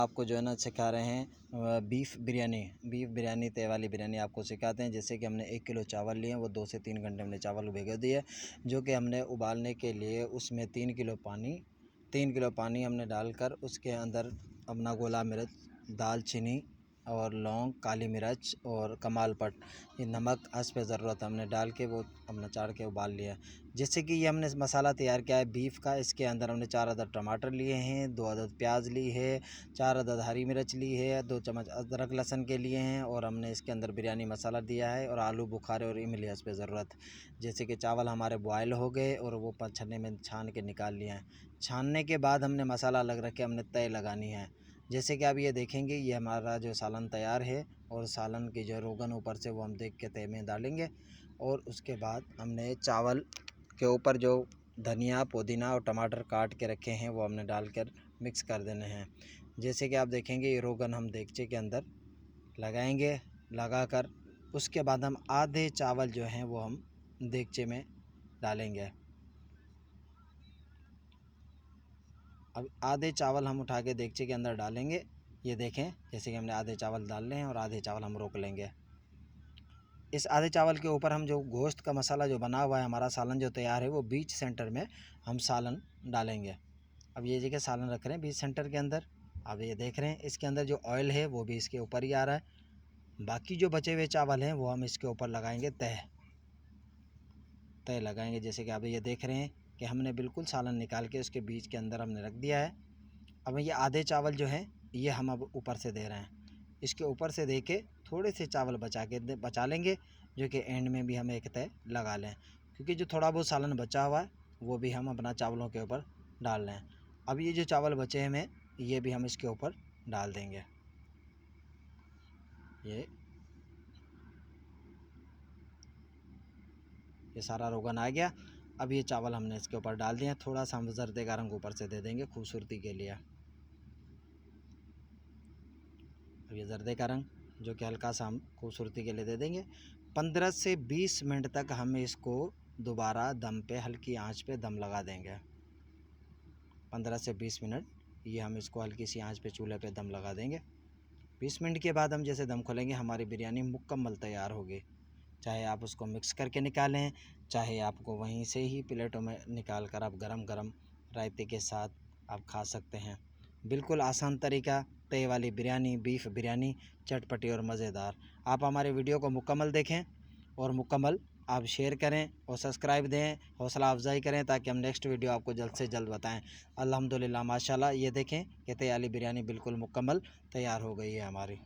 आपको जो है ना सिखा रहे हैं बीफ बिरयानी तय वाली बिरयानी आपको सिखाते हैं। जैसे कि हमने 1 किलो चावल लिए हैं, वो 2 से 3 घंटे हमने चावल को भिगो दिए, जो कि हमने उबालने के लिए उसमें 3 किलो पानी हमने डालकर उसके अंदर अपना गोला मिर्च, दालचीनी और लौंग, काली मिर्च और कमालपट, ये नमक हस्ब ज़रूरत हमने डाल के वो हमने चाड़ के उबाल लिया। जिससे कि ये हमने मसाला तैयार किया है बीफ का। इसके अंदर हमने 4 अदद टमाटर लिए हैं, 2 अदद प्याज ली है, 4 अदद हरी मिर्च ली है, 2 चम्मच अदरक लहसुन के लिए हैं, और हमने इसके अंदर बिरयानी मसाला दिया है और आलू बुखारे और इमली हस्ब ज़रूरत। जैसे कि चावल हमारे बॉयल हो गए और वो छन्ने में छान के निकाल लिए हैं। छानने के बाद हमने मसाला अलग रख के हमने तय लगानी है। जैसे कि आप ये देखेंगे, ये हमारा जो सालन तैयार है, और सालन की जो रोगन ऊपर से वो हम देख के तय में डालेंगे। और उसके बाद हमने चावल के ऊपर जो धनिया, पुदीना और टमाटर काट के रखे हैं वो हमने डालकर मिक्स कर देने हैं। जैसे कि आप देखेंगे, ये रोगन हम देगचे के अंदर लगाएंगे। लगाकर उसके बाद हम आधे चावल जो हैं वो हम देगचे में डालेंगे। अब आधे चावल हम उठा के देगचे के अंदर डालेंगे। ये देखें, जैसे कि हमने आधे चावल डाल रहे हैं और आधे चावल हम रोक लेंगे। इस आधे चावल के ऊपर हम जो गोश्त का मसाला जो बना हुआ है, हमारा सालन जो तैयार है, वो बीच सेंटर में हम सालन डालेंगे। अब ये जगह सालन रख रहे हैं बीच सेंटर के अंदर। अब ये देख रहे हैं, इसके अंदर जो ऑयल है वो भी इसके ऊपर ही आ रहा है। बाकी जो बचे हुए चावल हैं वो हम इसके ऊपर लगाएंगे तय लगाएंगे। जैसे कि आप ये देख रहे हैं कि हमने बिल्कुल सालन निकाल के उसके बीच के अंदर हमने रख दिया है। अब ये आधे चावल जो हैं ये हम अब ऊपर से दे रहे हैं। इसके ऊपर से दे के थोड़े से चावल बचा लेंगे, जो कि एंड में भी हम एक तय लगा लें, क्योंकि जो थोड़ा बहुत सालन बचा हुआ है वो भी हम अपना चावलों के ऊपर डाल लें। अब ये जो चावल बचे हैं ये भी हम इसके ऊपर डाल देंगे। ये सारा रोगन आ गया। अब ये चावल हमने इसके ऊपर डाल दिए। थोड़ा सा हम जर्दे का रंग ऊपर से दे देंगे खूबसूरती के लिए। अब ये जर्दे का रंग जो कि हल्का सा हम खूबसूरती के लिए दे देंगे। 15 से 20 मिनट तक हम इसको दोबारा दम पे, हल्की आंच पे दम लगा देंगे। 15 से 20 मिनट ये हम इसको हल्की सी आंच पे चूल्हे पे दम लगा देंगे। 20 मिनट के बाद हम जैसे दम खोलेंगे, हमारी बिरयानी मुकम्मल तैयार होगी। चाहे आप उसको मिक्स करके निकालें, चाहे आपको वहीं से ही प्लेटों में निकाल कर आप गरम गरम रायते के साथ आप खा सकते हैं। बिल्कुल आसान तरीका, तय वाली बिरयानी, बीफ बिरयानी, चटपटी और मज़ेदार। आप हमारे वीडियो को मुकम्मल देखें और मुकम्मल आप शेयर करें और सब्सक्राइब दें, हौसला अफजाई करें, ताकि हम नेक्स्ट वीडियो आपको जल्द से जल्द बताएं। अल्हम्दुलिल्लाह, माशाल्लाह, ये देखें कि तय वाली बिरयानी बिल्कुल मुकम्मल तैयार हो गई है हमारी।